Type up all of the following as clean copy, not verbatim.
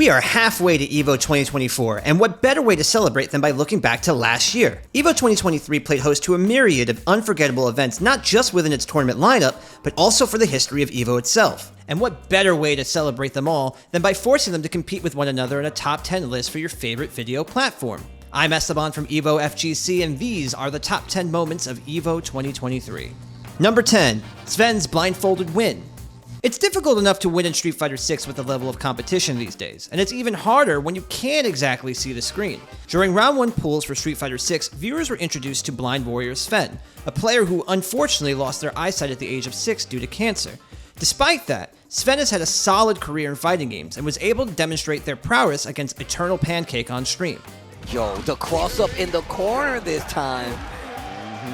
We are halfway to Evo 2024, and what better way to celebrate than by looking back to last year? Evo 2023 played host to a myriad of unforgettable events, not just within its tournament lineup, but also for the history of Evo itself. And what better way to celebrate them all than by forcing them to compete with one another in a top 10 list for your favorite video platform? I'm Esteban from Evo FGC, and these are the top 10 moments of Evo 2023. Number 10, Sven's blindfolded win. It's difficult enough to win in Street Fighter 6 with the level of competition these days, and it's even harder when you can't exactly see the screen. During round 1 pools for Street Fighter 6, viewers were introduced to blind warrior Sven, a player who unfortunately lost their eyesight at the age of 6 due to cancer. Despite that, Sven has had a solid career in fighting games and was able to demonstrate their prowess against Eternal Pancake on stream. Yo, the cross-up in the corner this time.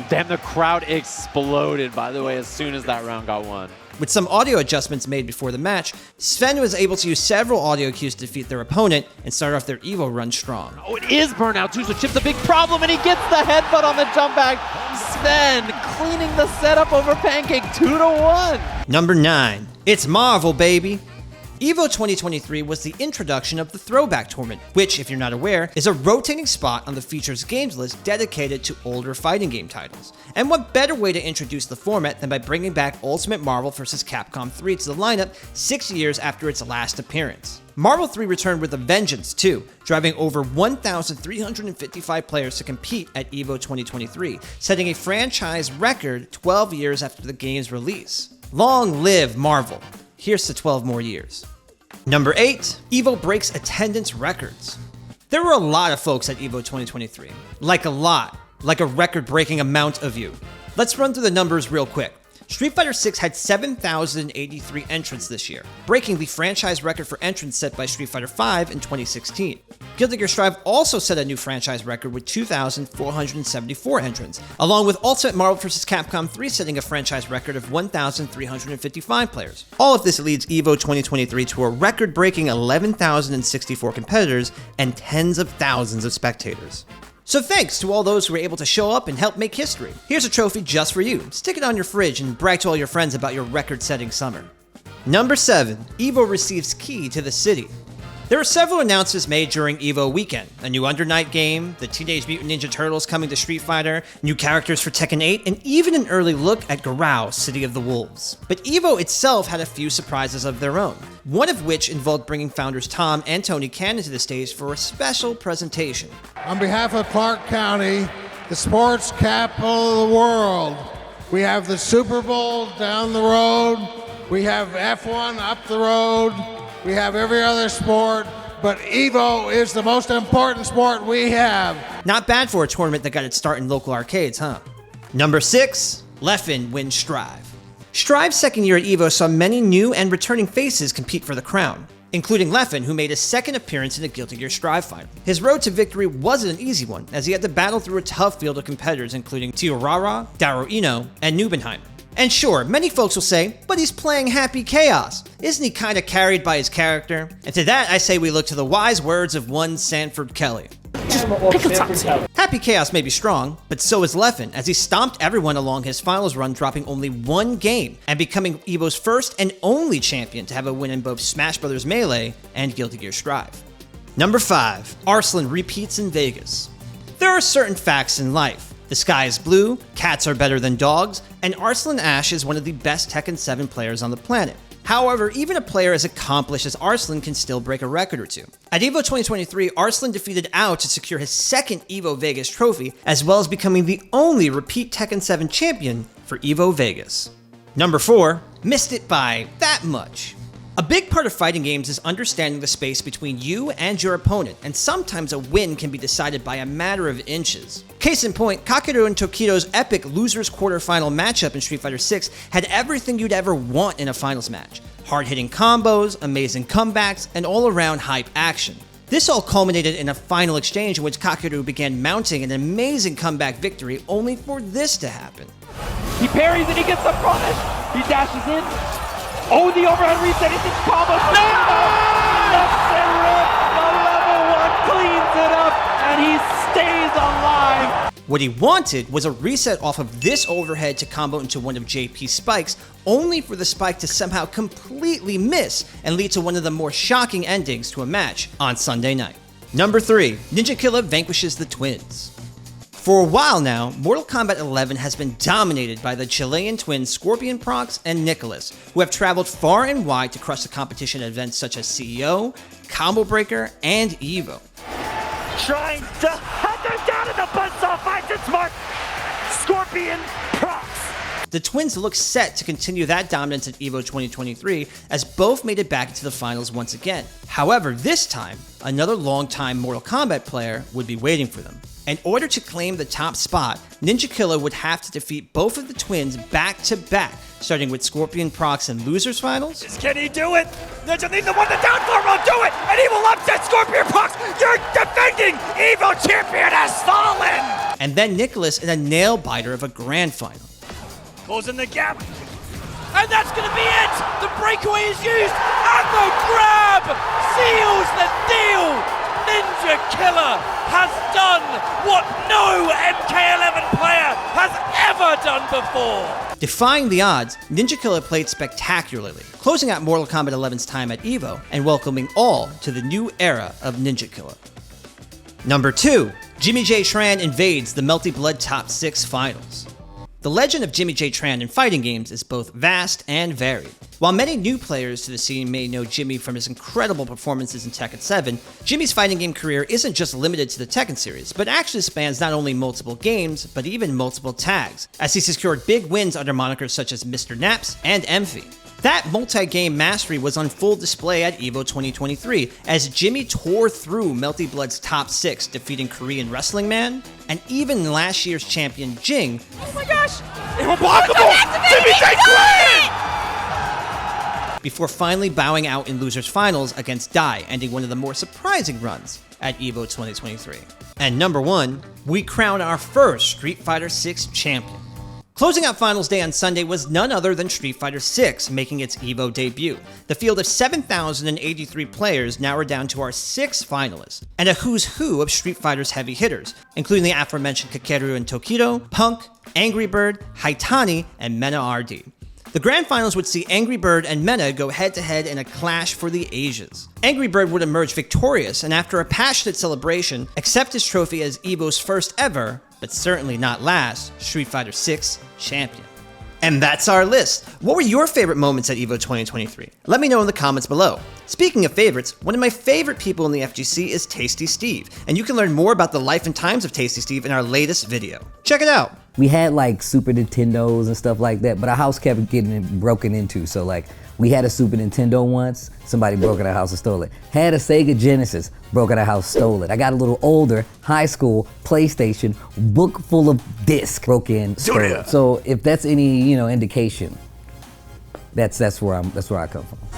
Damn, the crowd exploded, by the way, as soon as that round got won. With some audio adjustments made before the match, Sven was able to use several audio cues to defeat their opponent and start off their Evo run strong. Oh, it is burnout too, so Chip's a big problem, and he gets the headbutt on the jump back. Sven cleaning the setup over Pancake 2-1. Number 9, it's Marvel, baby. Evo 2023 was the introduction of the Throwback Tournament, which, if you're not aware, is a rotating spot on the features games list dedicated to older fighting game titles. And what better way to introduce the format than by bringing back Ultimate Marvel vs. Capcom 3 to the lineup 6 years after its last appearance. Marvel 3 returned with a vengeance too, driving over 1,355 players to compete at Evo 2023, setting a franchise record 12 years after the game's release. Long live Marvel! Here's to 12 more years. Number 8, Evo breaks attendance records. There were a lot of folks at Evo 2023. Like a record-breaking amount of you. Let's run through the numbers real quick. Street Fighter 6 had 7,083 entrants this year, breaking the franchise record for entrants set by Street Fighter 5 in 2016. Guilty Gear Strive also set a new franchise record with 2,474 entrants, along with Ultimate Marvel vs. Capcom 3 setting a franchise record of 1,355 players. All of this leads Evo 2023 to a record-breaking 11,064 competitors and tens of thousands of spectators. So thanks to all those who were able to show up and help make history. Here's a trophy just for you. Stick it on your fridge and brag to all your friends about your record-setting summer. Number 7, Evo receives key to the city. There were several announcements made during Evo weekend. A new Under Night game, the Teenage Mutant Ninja Turtles coming to Street Fighter, new characters for Tekken 8, and even an early look at Garou, City of the Wolves. But Evo itself had a few surprises of their own, one of which involved bringing founders Tom and Tony Cannon to the stage for a special presentation. On behalf of Clark County, the sports capital of the world, we have the Super Bowl down the road, we have F1 up the road, we have every other sport, but Evo is the most important sport we have. Not bad for a tournament that got its start in local arcades, huh? Number 6, Leffen wins Strive. Strive's second year at Evo saw many new and returning faces compete for the crown, including Leffen, who made his second appearance in a Guilty Gear Strive final. His road to victory wasn't an easy one, as he had to battle through a tough field of competitors including Tiorara, Daro Ino, and Nubenheim. And sure, many folks will say, but he's playing Happy Chaos. Isn't he kinda carried by his character? And to that I say we look to the wise words of one Sanford Kelly. Happy Chaos may be strong, but so is Leffen, as he stomped everyone along his finals run, dropping only one game and becoming Evo's first and only champion to have a win in both Smash Bros. Melee and Guilty Gear Strive. Number 5, Arslan repeats in Vegas. There are certain facts in life. The sky is blue, cats are better than dogs, and Arslan Ash is one of the best Tekken 7 players on the planet. However, even a player as accomplished as Arslan can still break a record or two. At Evo 2023, Arslan defeated Ao to secure his second Evo Vegas trophy, as well as becoming the only repeat Tekken 7 champion for Evo Vegas. Number 4, missed it by that much. A big part of fighting games is understanding the space between you and your opponent, and sometimes a win can be decided by a matter of inches. Case in point, Kakeru and Tokido's epic losers quarterfinal matchup in Street Fighter 6 had everything you'd ever want in a finals match. Hard-hitting combos, amazing comebacks, and all-around hype action. This all culminated in a final exchange in which Kakeru began mounting an amazing comeback victory, only for this to happen. He parries and he gets the punish. He dashes in. Oh, the overhead reset is his combo. Left and rip. The level 1 cleans it up, and he stays alive. What he wanted was a reset off of this overhead to combo into one of JP's spikes, only for the spike to somehow completely miss and lead to one of the more shocking endings to a match on Sunday night. Number 3, Ninja Killa vanquishes the Twins. For a while now, Mortal Kombat 11 has been dominated by the Chilean twins Scorpion Prox and Nicholas, who have traveled far and wide to crush the competition at events such as CEO, Combo Breaker, and Evo. Trying to hunt them down in the buzzsaw fight to smart Scorpion Prox. The twins look set to continue that dominance at Evo 2023 as both made it back into the finals once again. However, this time, another longtime Mortal Kombat player would be waiting for them. In order to claim the top spot, Ninja Killa would have to defeat both of the twins back-to-back, starting with Scorpion Prox in Losers Finals. Can he do it? Ninja needs the one to down four will do it, and he will upset Scorpion Prox. Your defending Evo champion has fallen! And then Nicholas in a nail-biter of a grand final. Closing the gap. And that's going to be it! The breakaway is used, and the grab seals the deal! Ninja Killa has done what no MK11 player has ever done before! Defying the odds, Ninja Killa played spectacularly, closing out Mortal Kombat 11's time at Evo and welcoming all to the new era of Ninja Killa. Number 2, Jimmy J. Tran invades the Melty Blood Top 6 Finals. The legend of Jimmy J. Tran in fighting games is both vast and varied. While many new players to the scene may know Jimmy from his incredible performances in Tekken 7, Jimmy's fighting game career isn't just limited to the Tekken series, but actually spans not only multiple games, but even multiple tags, as he secured big wins under monikers such as Mr. Naps and Emphy. That multi-game mastery was on full display at Evo 2023, as Jimmy tore through Melty Blood's top 6, defeating Korean Wrestling Man, and even last year's champion Jing. Oh my gosh! Impossible! Jimmy J. Tran! Before finally bowing out in Losers Finals against Dai, ending one of the more surprising runs at Evo 2023. And number 1, we crown our first Street Fighter VI champion. Closing out Finals Day on Sunday was none other than Street Fighter VI, making its Evo debut. The field of 7,083 players narrowed down to our 6 finalists, and a who's who of Street Fighter's heavy hitters, including the aforementioned Kakeru and Tokido, Punk, Angry Bird, Haitani, and Mena RD. The Grand Finals would see Angry Bird and Mena go head-to-head in a clash for the ages. Angry Bird would emerge victorious, and after a passionate celebration, accept his trophy as Evo's first ever, but certainly not last, Street Fighter VI champion. And that's our list. What were your favorite moments at Evo 2023? Let me know in the comments below. Speaking of favorites, one of my favorite people in the FGC is Tasty Steve, and you can learn more about the life and times of Tasty Steve in our latest video. Check it out. We had like Super Nintendos and stuff like that, but our house kept getting broken into. So like we had a Super Nintendo once, somebody broke in our house and stole it. Had a Sega Genesis, broke in our house, stole it. I got a little older, high school, PlayStation, book full of discs, broke in, stole it. So if that's any, indication, that's where I come from.